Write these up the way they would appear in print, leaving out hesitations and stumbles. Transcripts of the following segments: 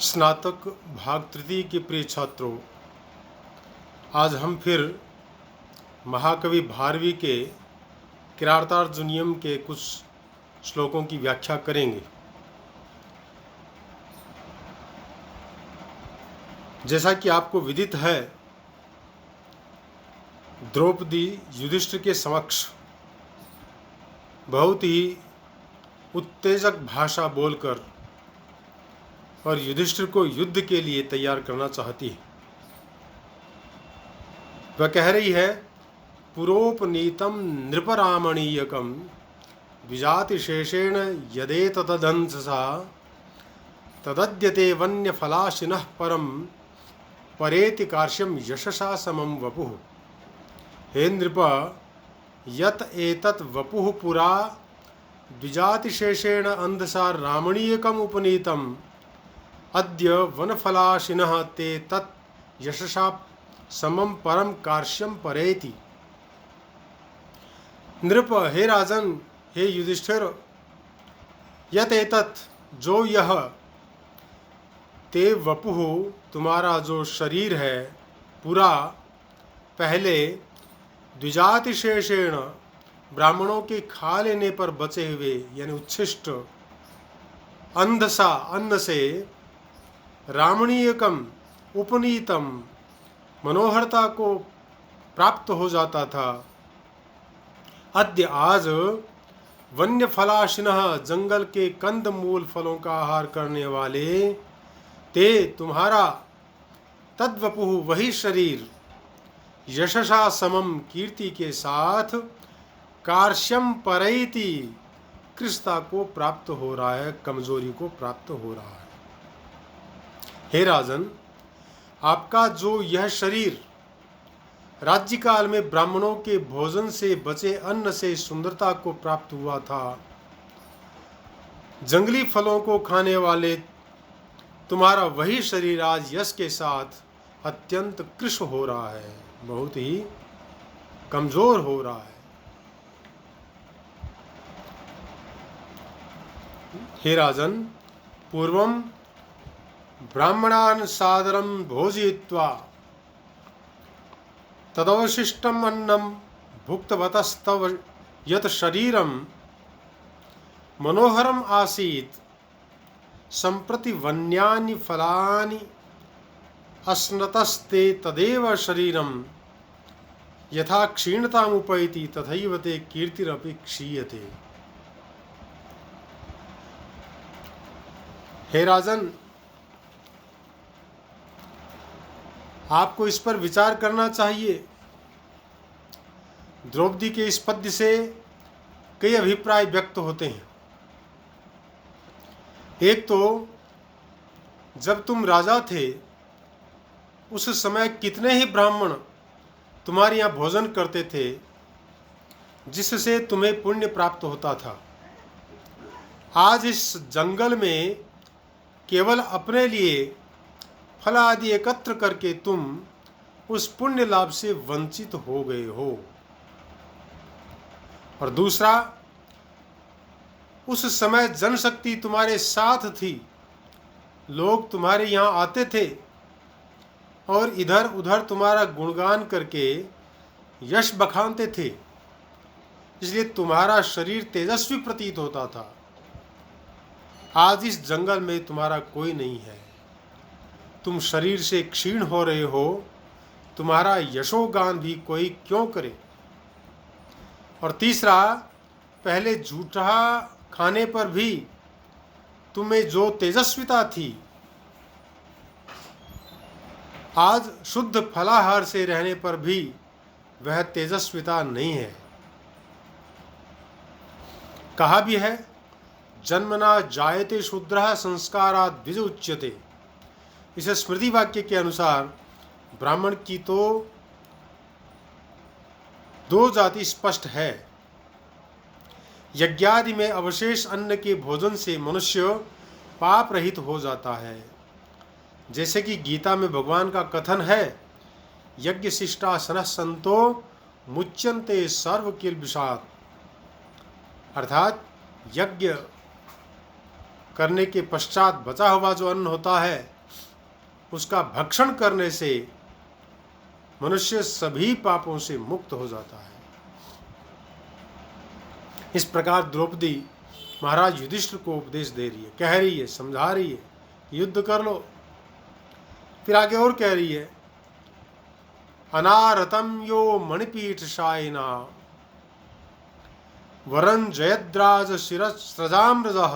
स्नातक भाग तृतीय के प्रिय छात्रों, आज हम फिर महाकवि भारवी के किरातार्जुनीयम के कुछ श्लोकों की व्याख्या करेंगे। जैसा कि आपको विदित है, द्रौपदी युधिष्ठिर के समक्ष बहुत ही उत्तेजक भाषा बोलकर और युधिष्ठिर को युद्ध के लिए तैयार करना चाहती है। वह कह रही है, पुरोपनीतम नृपरामणीयकम द्विजातिशेषेण यदेतदंससा तदद्यते वन्यफलाशिनः परम परेति कार्श्यम यशसा समम वपुः। हे नृप, यत एतत् वपुः पुरा द्विजातिशेषेण अंधसा रामणीयकम उपनीतम अद्य वनफलाशिनः ते तत् यशसा समम परम कार्श्यम परेति। नृप, हे राजन, हे युधिष्ठिर, यत एतत्, जो यह, ते वपुः, तुम्हारा जो शरीर है, पूरा, पहले, द्विजातिशेषेण, ब्राह्मणों के खा लेने पर बचे हुए यानी उच्छिष्ट, अंधसा, अन्न से, रामणीयकम, उपनीतम, मनोहरता को प्राप्त हो जाता था। अद्य, आज, वन्य फलाशिनः, जंगल के कंद मूल फलों का आहार करने वाले, ते, तुम्हारा, तद्वपुः, वही शरीर, यशसा समम, कीर्ति के साथ, कार्श्यम परैति, कृशता को प्राप्त हो रहा है, कमजोरी को प्राप्त हो रहा है। हे राजन, आपका जो यह शरीर राज्य काल में ब्राह्मणों के भोजन से बचे अन्न से सुंदरता को प्राप्त हुआ था, जंगली फलों को खाने वाले तुम्हारा वही शरीर आज यश के साथ अत्यंत कृश हो रहा है, बहुत ही कमजोर हो रहा है। हे राजन, पूर्वम ब्राह्मणान् सादरं भोजयित्वा तदवशिष्टम् अन्नं भुक्तवतस्तव यत् शरीरं मनोहरम् आसीत्, सम्प्रति वन्यानि फलानि अस्नतस्ते तदेव शरीरं यथा क्षीणतामुपैति तथैव ते कीर्तिरपि क्षीयते। हे राजन, आपको इस पर विचार करना चाहिए। द्रौपदी के इस पद्य से कई अभिप्राय व्यक्त होते हैं। एक तो, जब तुम राजा थे उस समय कितने ही ब्राह्मण तुम्हारे यहाँ भोजन करते थे, जिससे तुम्हें पुण्य प्राप्त होता था। आज इस जंगल में केवल अपने लिए फल आदि एकत्र करके तुम उस पुण्य लाभ से वंचित हो गए हो। और दूसरा, उस समय जनशक्ति तुम्हारे साथ थी, लोग तुम्हारे यहाँ आते थे और इधर उधर तुम्हारा गुणगान करके यश बखानते थे, इसलिए तुम्हारा शरीर तेजस्वी प्रतीत होता था। आज इस जंगल में तुम्हारा कोई नहीं है, तुम शरीर से क्षीण हो रहे हो, तुम्हारा यशोगान भी कोई क्यों करे। और तीसरा, पहले झूठा खाने पर भी तुम्हें जो तेजस्विता थी, आज शुद्ध फलाहार से रहने पर भी वह तेजस्विता नहीं है। कहा भी है, जन्मना जायते शूद्रः संस्कारात् द्विज उच्यते। इस स्मृति वाक्य के अनुसार ब्राह्मण की तो दो जाति स्पष्ट है। यज्ञादि में अवशेष अन्न के भोजन से मनुष्य पाप रहित हो जाता है, जैसे कि गीता में भगवान का कथन है, यज्ञ शिष्टासनः संतो मुच्यन्ते सर्व किल्बिषात्। अर्थात यज्ञ करने के पश्चात बचा हुआ जो अन्न होता है उसका भक्षण करने से मनुष्य सभी पापों से मुक्त हो जाता है। इस प्रकार द्रौपदी महाराज युधिष्ठिर को उपदेश दे रही है, कह रही है, समझा रही है, युद्ध कर लो। फिर आगे और कह रही है, अनारतम यो मणिपीठ शायिना वरन जयद्राज शिरस्रजाम्रजः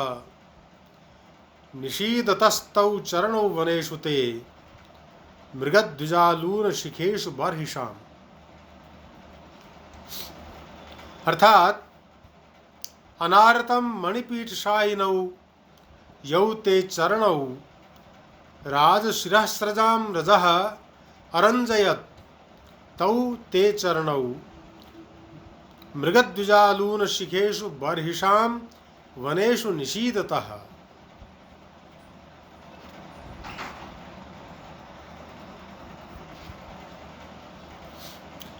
निषीदतस्तौ चरणौ वनेषु ते मृगद्विजालून शिखेषु बर्हिषाम। अर्थात अनारतम मणिपीठ शायिनौ यौ ते चरणौ राजशिरस्रजां रजः अरंजयत तौ ते चरणौ मृगद्विजालून शिखेषु बर्हिषाम वनेषु निषीदतः।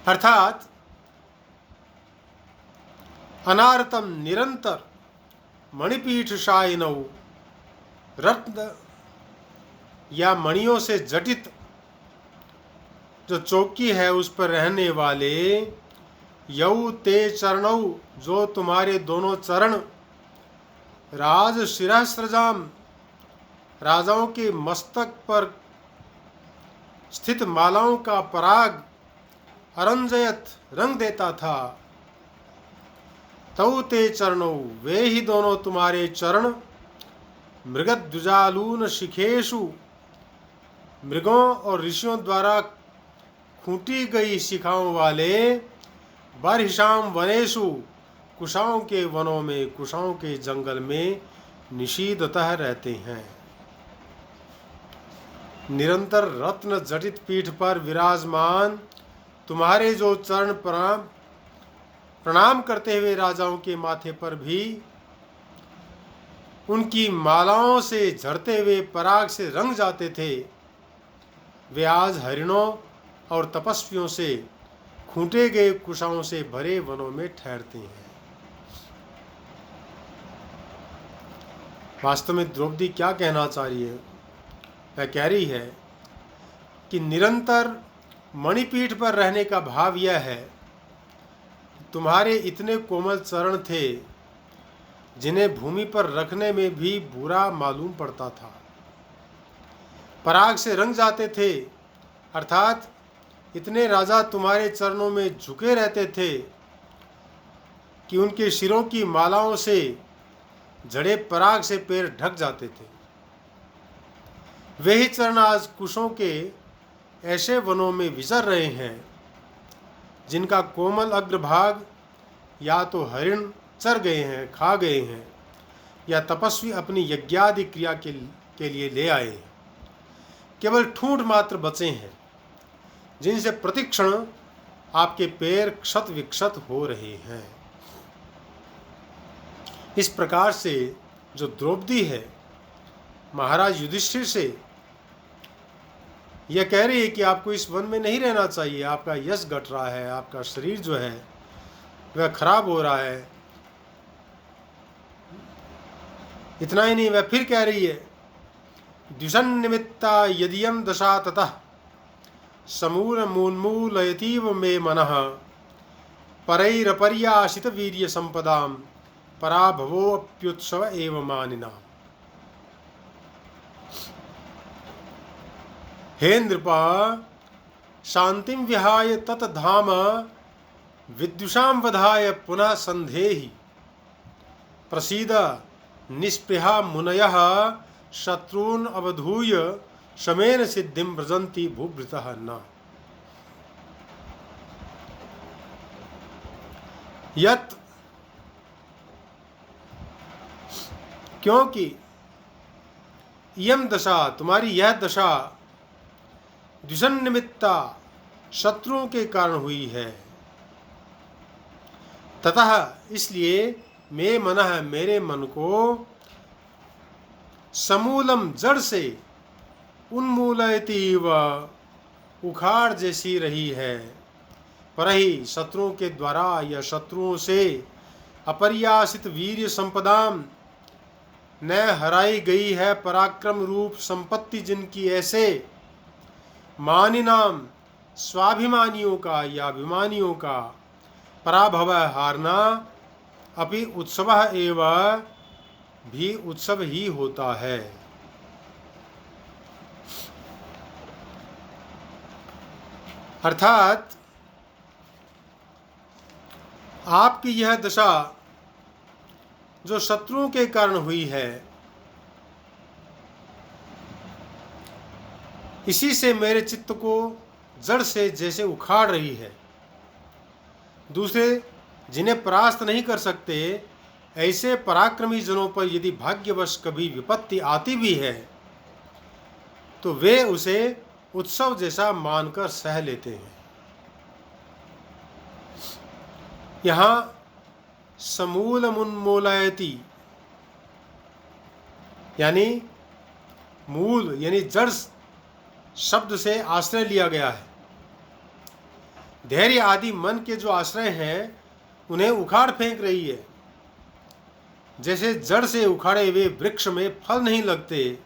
अर्थात अनारतम निरंतर मणिपीठ शायिनौ रत्न या मणियों से जटित जो चौकी है उस पर रहने वाले यौ ते चरणौ जो तुम्हारे दोनों चरण राज शिरस्रजाम राजाओं के मस्तक पर स्थित मालाओं का पराग अरंजयत रंग देता था। तौ ते चरणौ वे ही दोनों तुम्हारे चरण मृगद्विजालून शिखेषु मृगों और ऋषियों द्वारा खूंटी गई शिखाओं वाले बर्हिषाम वनेषु कुशाओं के वनों में कुशाओं के जंगल में निषीदतः रहते हैं। निरंतर रत्न जटित पीठ पर विराजमान तुम्हारे जो चरण प्रणाम करते हुए राजाओं के माथे पर भी उनकी मालाओं से झड़ते हुए पराग से रंग जाते थे, वे आज हरिणों और तपस्वियों से खूंटे गए कुशाओं से भरे वनों में ठहरते हैं। वास्तव में द्रौपदी क्या कहना चाह रही है? वह कह रही है कि निरंतर मणिपीठ पर रहने का भाव यह है, तुम्हारे इतने कोमल चरण थे जिन्हें भूमि पर रखने में भी बुरा मालूम पड़ता था, पराग से रंग जाते थे। अर्थात इतने राजा तुम्हारे चरणों में झुके रहते थे कि उनके सिरों की मालाओं से जड़े पराग से पैर ढक जाते थे। वे ही चरण आज कुशों के ऐसे वनों में विचर रहे हैं जिनका कोमल अग्रभाग या तो हरिण चर गए हैं, खा गए हैं, या तपस्वी अपनी यज्ञादि क्रिया के लिए ले आए हैं। केवल ठूंठ मात्र बचे हैं जिनसे प्रतिक्षण आपके पैर क्षत विक्षत हो रहे हैं। इस प्रकार से जो द्रौपदी है महाराज युधिष्ठिर से यह कह रही है कि आपको इस वन में नहीं रहना चाहिए, आपका यश घट रहा है, आपका शरीर जो है वह खराब हो रहा है। इतना ही नहीं, वह फिर कह रही है, द्विषण निमित्ता यदियम दशा ततः समूल मूलमूलयतीव मे मनः परैरपर्याशित वीर्य संपदाम पराभवोऽप्युत्सव एव मानिना। हे नृपा, शांतिं विहाय तत धाम विद्युषां वधाय पुनः संधेहि प्रसीद निस्पृहा मुनयः शत्रून् अवधूय शमेन सिद्धिं व्रजन्ति भूभृतः न। यत् क्योंकि इयं दशा तुम्हारी यह दशा द्विषण निमित्ता शत्रुओं के कारण हुई है, ततः इसलिए मे मनः मेरे मन को समूलम जड़ से उन्मूलयतीव उखाड़ जैसी रही है, परहि शत्रुओं के द्वारा या शत्रुओं से अपर्यासित वीर्य संपदाम न हराई गई है पराक्रम रूप संपत्ति जिनकी ऐसे मानिनाम स्वाभिमानियों का या अभिमानियों का पराभव हारना अपि उत्सव एवं भी उत्सव ही होता है। अर्थात आपकी यह दशा जो शत्रुओं के कारण हुई है, इसी से मेरे चित्त को जड़ से जैसे उखाड़ रही है। दूसरे जिन्हें परास्त नहीं कर सकते, ऐसे पराक्रमी जनों पर यदि भाग्यवश कभी विपत्ति आती भी है तो वे उसे उत्सव जैसा मानकर सह लेते हैं। यहाँ समूलमुन्मूलयति यानी मूल यानी जड़ शब्द से आश्रय लिया गया है। धैर्य आदि मन के जो आश्रय हैं उन्हें उखाड़ फेंक रही है। जैसे जड़ से उखाड़े हुए वृक्ष में फल नहीं लगते,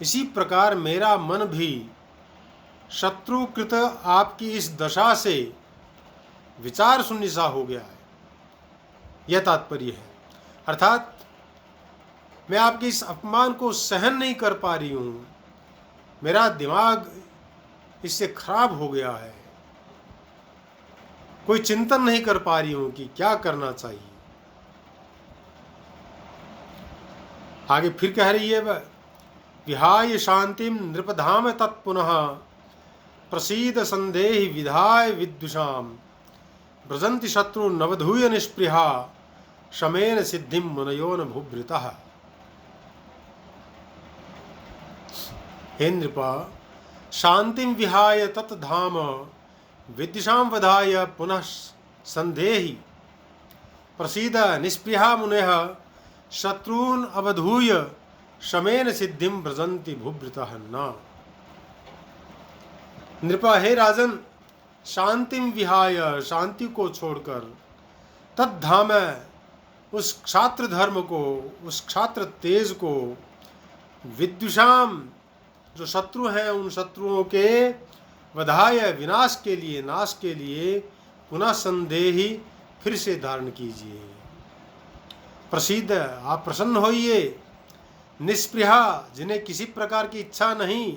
इसी प्रकार मेरा मन भी शत्रुकृत आपकी इस दशा से विचार शून्य सा हो गया है। यह तात्पर्य है। अर्थात मैं आपके इस अपमान को सहन नहीं कर पा रही हूँ, मेरा दिमाग इससे खराब हो गया है, कोई चिंतन नहीं कर पा रही हूँ कि क्या करना चाहिए। आगे फिर कह रही है वह, विहाय शांतिम नृपधाम तत्पुनः प्रसीद संदेहि विधाय विद्युषाम ब्रजंति शत्रु नवधूय निष्पृहा शमेन सिद्धिम मुनयो न भूभृतः। हे नृपा, शांतिम विहाय तत्धाम विद्युषाम वधाय पुनः संदेहि प्रसीद निष्पृहा मुनयः शत्रून् अवधूय शमेन सिद्धिम ब्रजंति भूभृतः न। नृपा, हे राजन, शांतिम विहाय शांति को छोड़कर तद्धाम उस क्षात्र धर्म को, उस क्षात्र तेज को, विद्युषाम जो शत्रु हैं उन शत्रुओं के वधाय विनाश के लिए, नाश के लिए पुनः संदेही फिर से धारण कीजिए। प्रसिद्ध आप प्रसन्न होइए। निष्पृहा जिन्हें किसी प्रकार की इच्छा नहीं,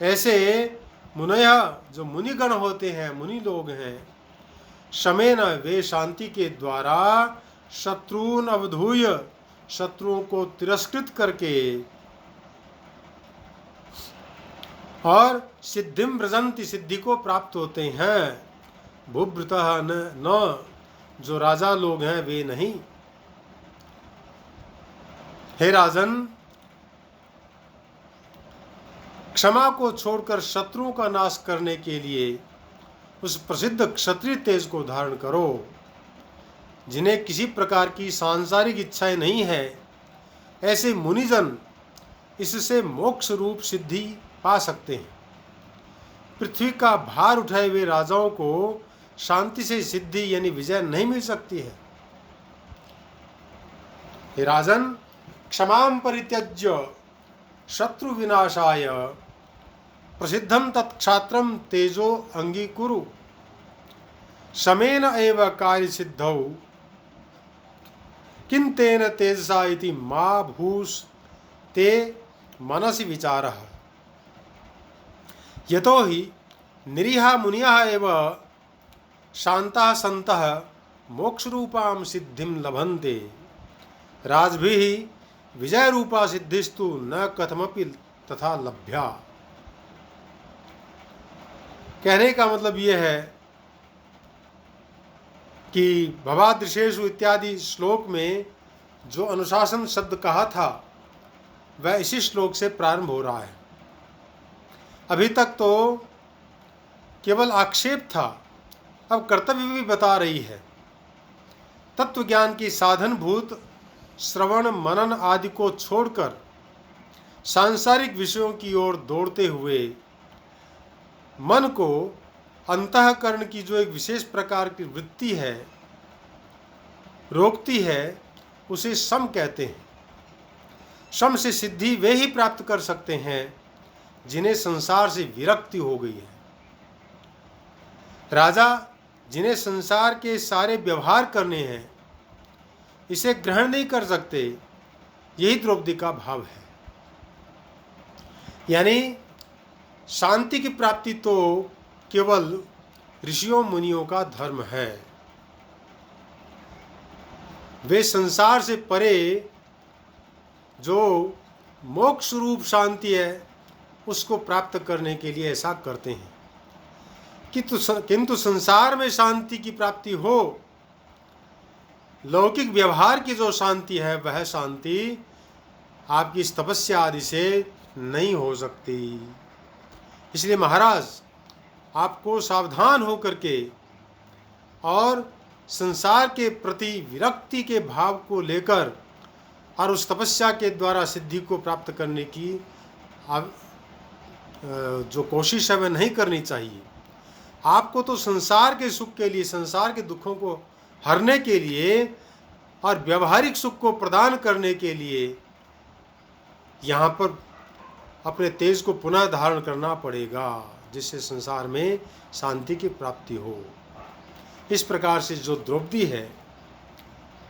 ऐसे मुनय जो मुनिगण होते हैं, मुनि लोग हैं, शमेन वे शांति के द्वारा शत्रुन अवधूय शत्रुओं को तिरस्कृत करके और सिद्धिम व्रजंति सिद्धि को प्राप्त होते हैं। भूभृतः न जो राजा लोग हैं वे नहीं। हे राजन, क्षमा को छोड़कर शत्रुओं का नाश करने के लिए उस प्रसिद्ध क्षत्रिय तेज को धारण करो। जिन्हें किसी प्रकार की सांसारिक इच्छाएं नहीं है, ऐसे मुनिजन इससे मोक्ष रूप सिद्धि पा सकते हैं। पृथ्वी का भार उठाए हुए राजाओं को शांति से सिद्धि यानी विजय नहीं मिल सकती है। हे राजन, क्षमां परित्यज्य शत्रु विनाशाय प्रसिद्धम तत्क्षात्रम तेजो अंगीकुरु शमेन एव कार्य सिद्धौ किंतेन तेजसा इति मा भूस ते मनसि विचारः। यतो हि निरीहा मुनियः एव शांताः सन्तः मोक्षरूपां सिद्धिं लभन्ते राजभिः विजय रूपा सिद्धिस्तु न कथमपि तथा लभ्या। कहने का मतलब यह है कि भवादृशेषु इत्यादि श्लोक में जो अनुशासन शब्द कहा था वह इसी श्लोक से प्रारंभ हो रहा है। अभी तक तो केवल आक्षेप था, अब कर्तव्य भी बता रही है। तत्व ज्ञान की साधनभूत श्रवण मनन आदि को छोड़कर सांसारिक विषयों की ओर दौड़ते हुए मन को अंतःकरण की जो एक विशेष प्रकार की वृत्ति है रोकती है, उसे शम कहते हैं। शम से सिद्धि वे ही प्राप्त कर सकते हैं जिन्हें संसार से विरक्ति हो गई है, राजा जिन्हें संसार के सारे व्यवहार करने हैं, इसे ग्रहण नहीं कर सकते। यही द्रौपदी का भाव है। यानी शांति की प्राप्ति तो केवल ऋषियों मुनियों का धर्म है। वे संसार से परे जो मोक्ष रूप शांति है उसको प्राप्त करने के लिए ऐसा करते हैं। किंतु संसार में शांति की प्राप्ति हो, लौकिक व्यवहार की जो शांति है वह शांति आपकी इस तपस्या आदि से नहीं हो सकती। इसलिए महाराज आपको सावधान होकर के और संसार के प्रति विरक्ति के भाव को लेकर और उस तपस्या के द्वारा सिद्धि को प्राप्त करने की जो कोशिश है वह नहीं करनी चाहिए। आपको तो संसार के सुख के लिए, संसार के दुखों को हरने के लिए और व्यवहारिक सुख को प्रदान करने के लिए यहाँ पर अपने तेज को पुनः धारण करना पड़ेगा, जिससे संसार में शांति की प्राप्ति हो। इस प्रकार से जो द्रौपदी है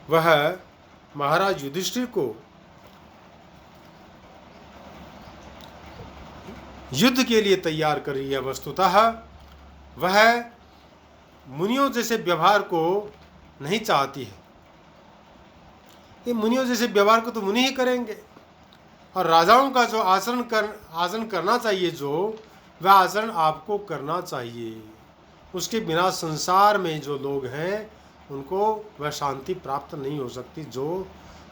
वह महाराज युधिष्ठिर को युद्ध के लिए तैयार कर रही है। वस्तुतः वह मुनियों जैसे व्यवहार को नहीं चाहती है। ये मुनियों जैसे व्यवहार को तो मुनि ही करेंगे, और राजाओं का जो आचरण करना चाहिए, जो वह आचरण आपको करना चाहिए। उसके बिना संसार में जो लोग हैं उनको वह शांति प्राप्त नहीं हो सकती। जो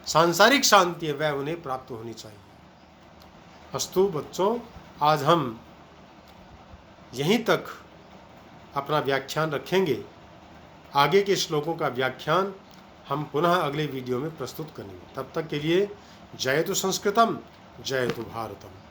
सांसारिक शांति है वह उन्हें प्राप्त होनी चाहिए। अस्तु बच्चों, आज हम यहीं तक अपना व्याख्यान रखेंगे। आगे के श्लोकों का व्याख्यान हम पुनः अगले वीडियो में प्रस्तुत करेंगे। तब तक के लिए जयतु संस्कृतम, जयतु भारतम।